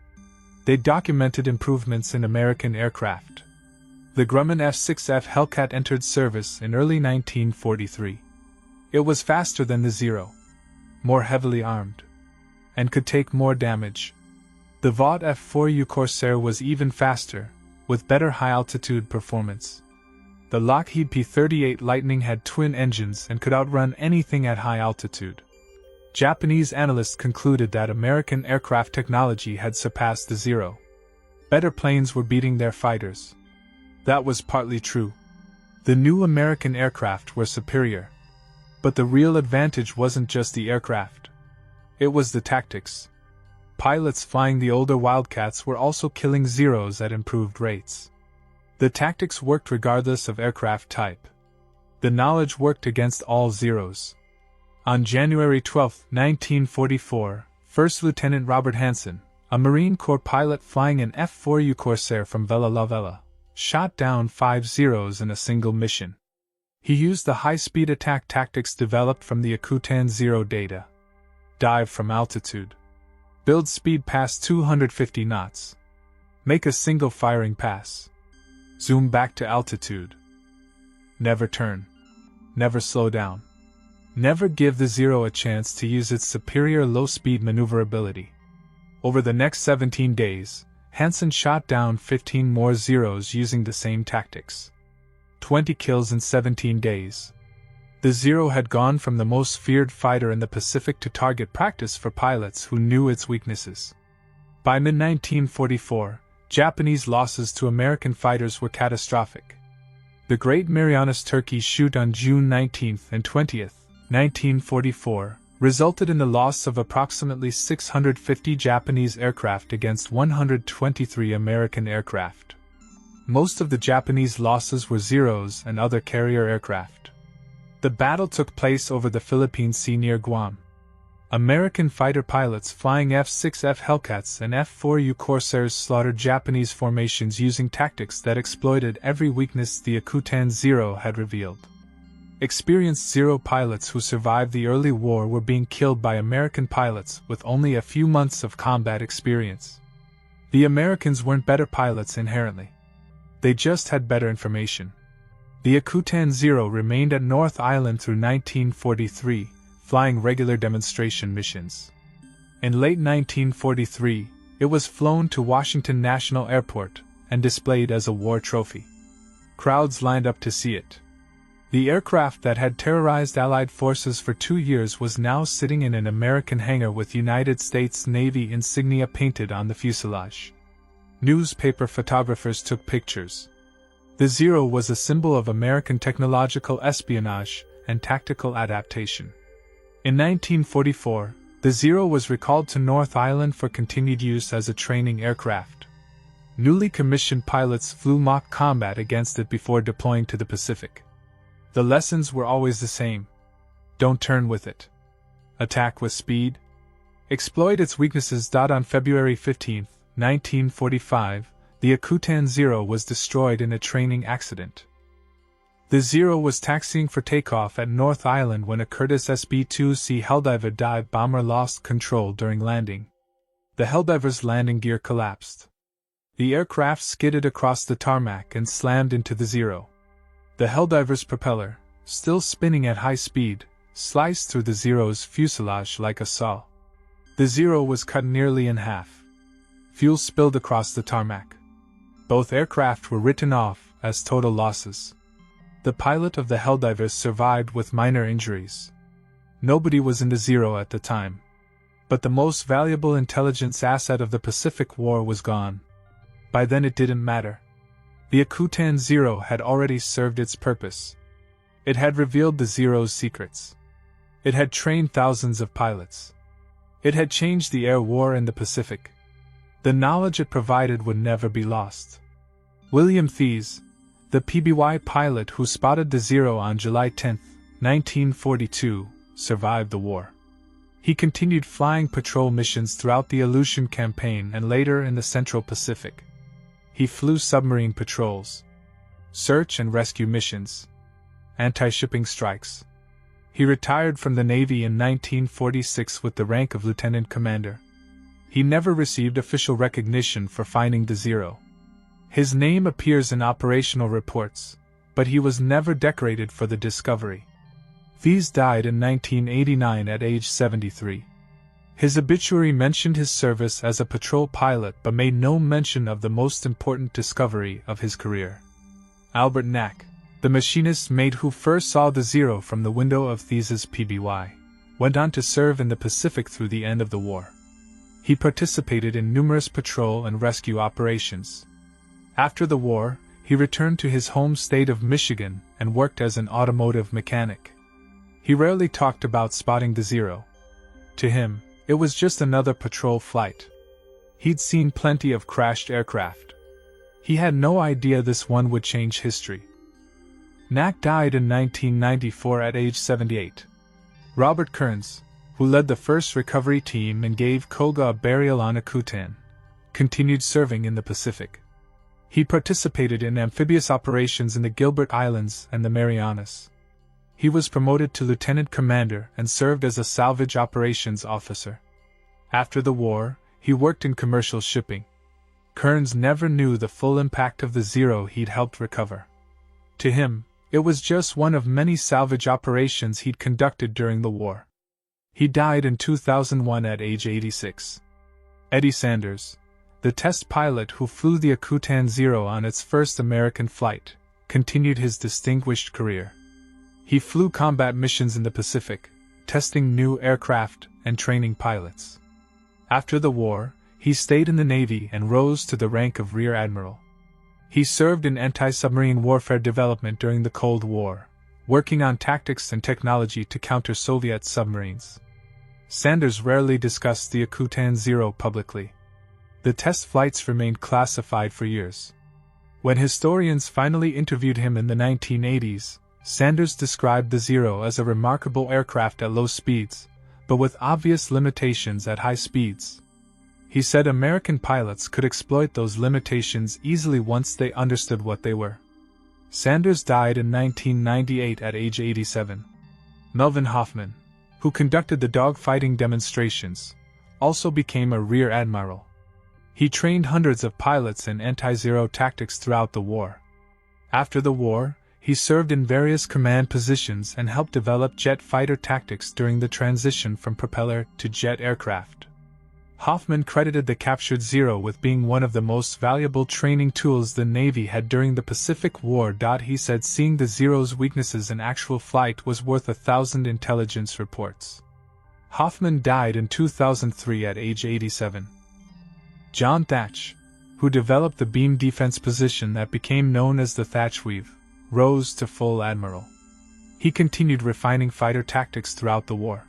They documented improvements in American aircraft. The Grumman F-6F Hellcat entered service in early 1943. It was faster than the Zero, more heavily armed, and could take more damage. The Vought F-4U Corsair was even faster, with better high-altitude performance. The Lockheed P-38 Lightning had twin engines and could outrun anything at high altitude. Japanese analysts concluded that American aircraft technology had surpassed the Zero. Better planes were beating their fighters. That was partly true. The new American aircraft were superior. But the real advantage wasn't just the aircraft. It was the tactics. Pilots flying the older Wildcats were also killing Zeros at improved rates. The tactics worked regardless of aircraft type. The knowledge worked against all Zeros. On January 12, 1944, First Lieutenant Robert Hansen, a Marine Corps pilot flying an F-4U Corsair from Vella La Vella, shot down 5 Zeros in a single mission. He used the high-speed attack tactics developed from the Akutan Zero data. Dive from altitude. Build speed past 250 knots. Make a single firing pass. Zoom back to altitude. Never turn. Never slow down. Never give the Zero a chance to use its superior low-speed maneuverability. Over the next 17 days, Hansen shot down 15 more Zeros using the same tactics. 20 kills in 17 days. The Zero had gone from the most feared fighter in the Pacific to target practice for pilots who knew its weaknesses. By mid-1944, Japanese losses to American fighters were catastrophic. The Great Marianas Turkey Shoot on June 19 and 20, 1944, resulted in the loss of approximately 650 Japanese aircraft against 123 American aircraft. Most of the Japanese losses were Zeros and other carrier aircraft. The battle took place over the Philippine Sea near Guam. American fighter pilots flying F-6F Hellcats and F-4U Corsairs slaughtered Japanese formations using tactics that exploited every weakness the Akutan Zero had revealed. Experienced Zero pilots who survived the early war were being killed by American pilots with only a few months of combat experience. The Americans weren't better pilots inherently. They just had better information. The Akutan Zero remained at North Island through 1943, flying regular demonstration missions. In late 1943, it was flown to Washington National Airport and displayed as a war trophy. Crowds lined up to see it. The aircraft that had terrorized Allied forces for 2 years was now sitting in an American hangar with United States Navy insignia painted on the fuselage. Newspaper photographers took pictures. The Zero was a symbol of American technological espionage and tactical adaptation. In 1944, the Zero was recalled to North Island for continued use as a training aircraft. Newly commissioned pilots flew mock combat against it before deploying to the Pacific. The lessons were always the same. Don't turn with it. Attack with speed. Exploit its weaknesses. On February 15, 1945, the Akutan Zero was destroyed in a training accident. The Zero was taxiing for takeoff at North Island when a Curtiss SB-2C Helldiver dive bomber lost control during landing. The Helldiver's landing gear collapsed. The aircraft skidded across the tarmac and slammed into the Zero. The Helldiver's propeller, still spinning at high speed, sliced through the Zero's fuselage like a saw. The Zero was cut nearly in half. Fuel spilled across the tarmac. Both aircraft were written off as total losses. The pilot of the Helldiver survived with minor injuries. Nobody was in the Zero at the time. But the most valuable intelligence asset of the Pacific War was gone. By then it didn't matter. The Akutan Zero had already served its purpose. It had revealed the Zero's secrets. It had trained thousands of pilots. It had changed the air war in the Pacific. The knowledge it provided would never be lost. William Thies, the PBY pilot who spotted the Zero on July 10, 1942, survived the war. He continued flying patrol missions throughout the Aleutian Campaign and later in the Central Pacific. He flew submarine patrols, search and rescue missions, anti-shipping strikes. He retired from the Navy in 1946 with the rank of lieutenant commander. He never received official recognition for finding the Zero. His name appears in operational reports, but he was never decorated for the discovery. Thies died in 1989 at age 73. His obituary mentioned his service as a patrol pilot but made no mention of the most important discovery of his career. Albert Knack, the machinist mate who first saw the Zero from the window of Thies's PBY, went on to serve in the Pacific through the end of the war. He participated in numerous patrol and rescue operations. After the war, he returned to his home state of Michigan and worked as an automotive mechanic. He rarely talked about spotting the Zero. To him, it was just another patrol flight. He'd seen plenty of crashed aircraft. He had no idea this one would change history. Knack died in 1994 at age 78. Robert Kearns, who led the first recovery team and gave Koga a burial on Akutan, continued serving in the Pacific. He participated in amphibious operations in the Gilbert Islands and the Marianas. He was promoted to lieutenant commander and served as a salvage operations officer. After the war, he worked in commercial shipping. Kearns never knew the full impact of the Zero he'd helped recover. To him, it was just one of many salvage operations he'd conducted during the war. He died in 2001 at age 86. Eddie Sanders, the test pilot who flew the Akutan Zero on its first American flight, continued his distinguished career. He flew combat missions in the Pacific, testing new aircraft and training pilots. After the war, he stayed in the Navy and rose to the rank of Rear Admiral. He served in anti-submarine warfare development during the Cold War, working on tactics and technology to counter Soviet submarines. Sanders rarely discussed the Akutan Zero publicly. The test flights remained classified for years. When historians finally interviewed him in the 1980s, Sanders described the Zero as a remarkable aircraft at low speeds, but with obvious limitations at high speeds. He said American pilots could exploit those limitations easily once they understood what they were. Sanders died in 1998 at age 87. Melvin Hoffman, who conducted the dogfighting demonstrations, also became a Rear Admiral. He trained hundreds of pilots in anti-Zero tactics throughout the war. After the war, he served in various command positions and helped develop jet fighter tactics during the transition from propeller to jet aircraft. Hoffman credited the captured Zero with being one of the most valuable training tools the Navy had during the Pacific War. He said seeing the Zero's weaknesses in actual flight was worth 1,000 intelligence reports. Hoffman died in 2003 at age 87. John Thatch, who developed the beam defense position that became known as the Thatch Weave, rose to full admiral. He continued refining fighter tactics throughout the war.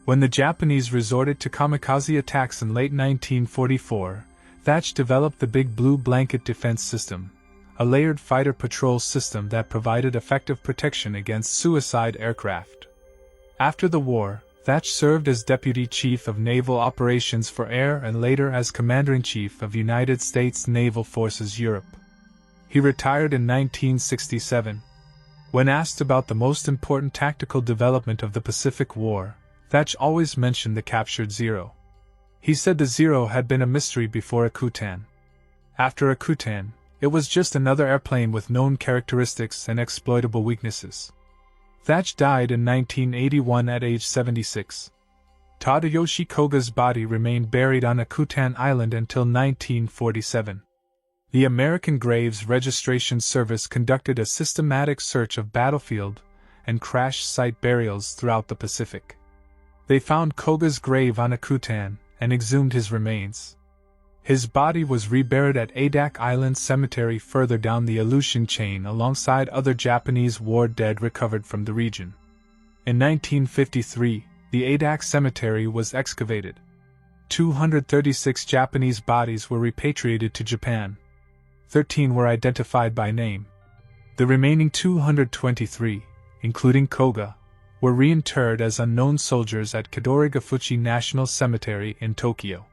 When the Japanese resorted to kamikaze attacks in late 1944, Thatch developed the Big Blue Blanket Defense System, a layered fighter patrol system that provided effective protection against suicide aircraft. After the war, Thatch served as Deputy Chief of Naval Operations for Air and later as Commander-in-Chief of United States Naval Forces Europe. He retired in 1967. When asked about the most important tactical development of the Pacific War, Thatch always mentioned the captured Zero. He said the Zero had been a mystery before Akutan. After Akutan, it was just another airplane with known characteristics and exploitable weaknesses. Thatch died in 1981 at age 76. Tadayoshi Koga's body remained buried on Akutan Island until 1947. The American Graves Registration Service conducted a systematic search of battlefield and crash site burials throughout the Pacific. They found Koga's grave on Akutan and exhumed his remains. His body was reburied at Adak Island Cemetery further down the Aleutian chain alongside other Japanese war dead recovered from the region. In 1953, the Adak Cemetery was excavated. 236 Japanese bodies were repatriated to Japan. 13 were identified by name. The remaining 223, including Koga, were reinterred as unknown soldiers at Kadorigafuchi National Cemetery in Tokyo.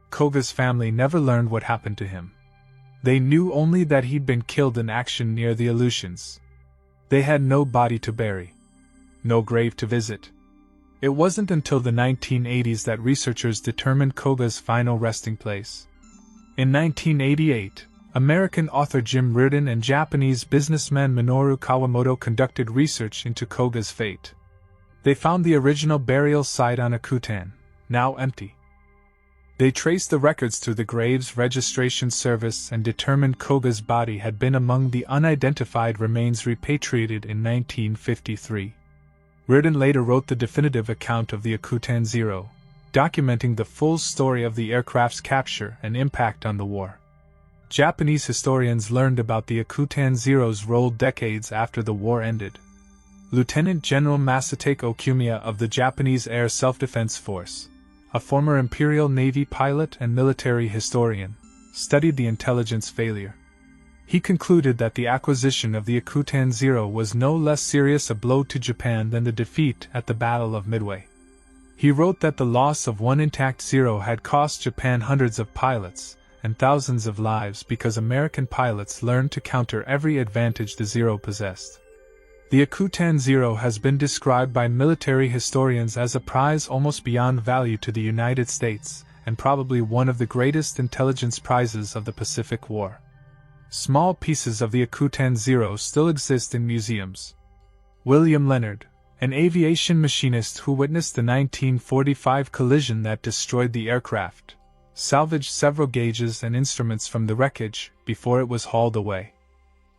Koga's family never learned what happened to him. They knew only that he'd been killed in action near the Aleutians. They had no body to bury, no grave to visit. It wasn't until the 1980s that researchers determined Koga's final resting place. In 1988, American author Jim Reardon and Japanese businessman Minoru Kawamoto conducted research into Koga's fate. They found the original burial site on Akutan, now empty. They traced the records through the Graves Registration Service and determined Koga's body had been among the unidentified remains repatriated in 1953. Reardon later wrote the definitive account of the Akutan Zero, documenting the full story of the aircraft's capture and impact on the war. Japanese historians learned about the Akutan Zero's role decades after the war ended. Lieutenant General Masatake Okumiya of the Japanese Air Self-Defense Force, a former Imperial Navy pilot and military historian, studied the intelligence failure. He concluded that the acquisition of the Akutan Zero was no less serious a blow to Japan than the defeat at the Battle of Midway. He wrote that the loss of one intact Zero had cost Japan hundreds of pilots, and thousands of lives because American pilots learned to counter every advantage the Zero possessed. The Akutan Zero has been described by military historians as a prize almost beyond value to the United States, and probably one of the greatest intelligence prizes of the Pacific War. Small pieces of the Akutan Zero still exist in museums. William Leonard, an aviation machinist who witnessed the 1945 collision that destroyed the aircraft, salvaged several gauges and instruments from the wreckage before it was hauled away.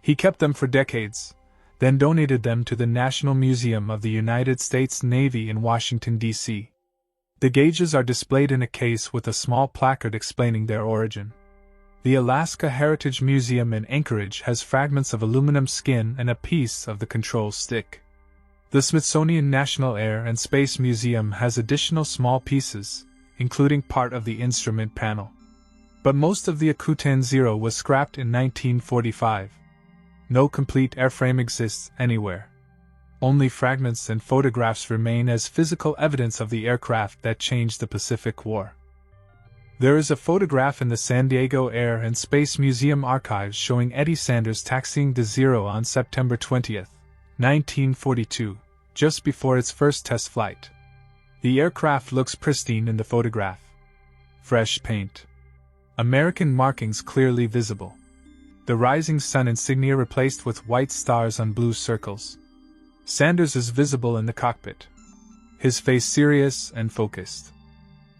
He kept them for decades, then donated them to the National Museum of the United States Navy in Washington, D.C. The gauges are displayed in a case with a small placard explaining their origin. The Alaska Heritage Museum in Anchorage has fragments of aluminum skin and a piece of the control stick. The Smithsonian National Air and Space Museum has additional small pieces, including part of the instrument panel. But most of the Akutan Zero was scrapped in 1945. No complete airframe exists anywhere. Only fragments and photographs remain as physical evidence of the aircraft that changed the Pacific War. There is a photograph in the San Diego Air and Space Museum archives showing Eddie Sanders taxiing the Zero on September 20, 1942, just before its first test flight. The aircraft looks pristine in the photograph. Fresh paint. American markings clearly visible. The rising sun insignia replaced with white stars on blue circles. Sanders is visible in the cockpit, his face serious and focused.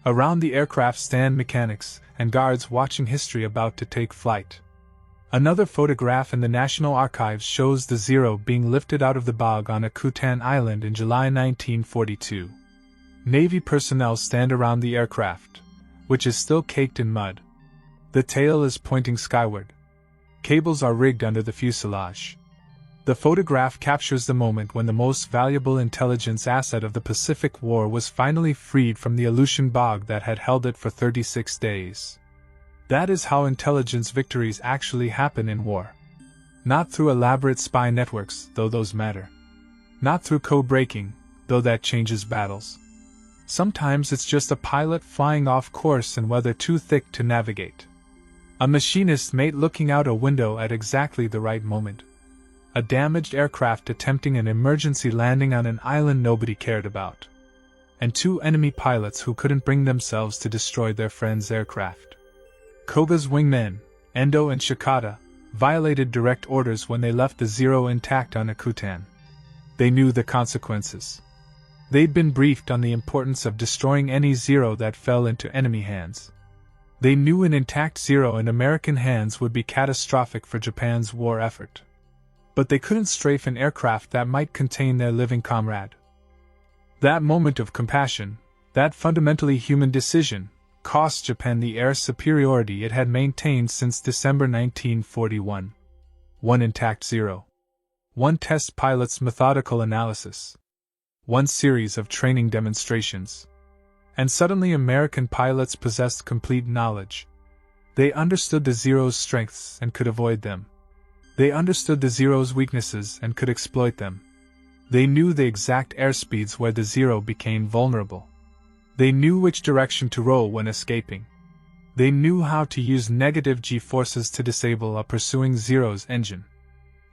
Around the aircraft stand mechanics and guards watching history about to take flight. Another photograph in the National Archives shows the Zero being lifted out of the bog on Akutan Island in July 1942. Navy personnel stand around the aircraft, which is still caked in mud. The tail is pointing skyward. Cables are rigged under the fuselage. The photograph captures the moment when the most valuable intelligence asset of the Pacific War was finally freed from the Aleutian bog that had held it for 36 days. That is how intelligence victories actually happen in war. Not through elaborate spy networks, though those matter. Not through code-breaking, though that changes battles. Sometimes it's just a pilot flying off course in weather too thick to navigate. A machinist mate looking out a window at exactly the right moment. A damaged aircraft attempting an emergency landing on an island nobody cared about. And two enemy pilots who couldn't bring themselves to destroy their friend's aircraft. Koga's wingmen, Endo and Shikata, violated direct orders when they left the Zero intact on Akutan. They knew the consequences. They'd been briefed on the importance of destroying any Zero that fell into enemy hands. They knew an intact Zero in American hands would be catastrophic for Japan's war effort. But they couldn't strafe an aircraft that might contain their living comrade. That moment of compassion, that fundamentally human decision, cost Japan the air superiority it had maintained since December 1941. One intact Zero. One test pilot's methodical analysis. One series of training demonstrations. And suddenly American pilots possessed complete knowledge. They understood the Zero's strengths and could avoid them. They understood the Zero's weaknesses and could exploit them. They knew the exact airspeeds where the Zero became vulnerable. They knew which direction to roll when escaping. They knew how to use negative G-forces to disable a pursuing Zero's engine.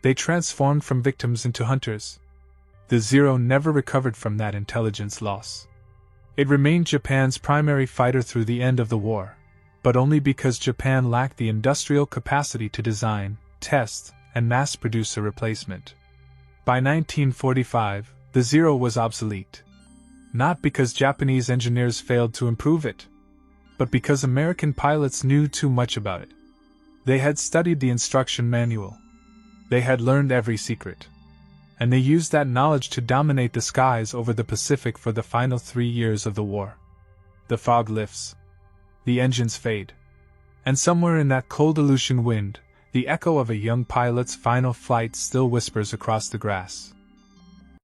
They transformed from victims into hunters. The Zero never recovered from that intelligence loss. It remained Japan's primary fighter through the end of the war, but only because Japan lacked the industrial capacity to design, test, and mass-produce a replacement. By 1945, the Zero was obsolete. Not because Japanese engineers failed to improve it, but because American pilots knew too much about it. They had studied the instruction manual. They had learned every secret. And they used that knowledge to dominate the skies over the Pacific for the final 3 years of the war. The fog lifts. The engines fade. And somewhere in that cold Aleutian wind, the echo of a young pilot's final flight still whispers across the grass.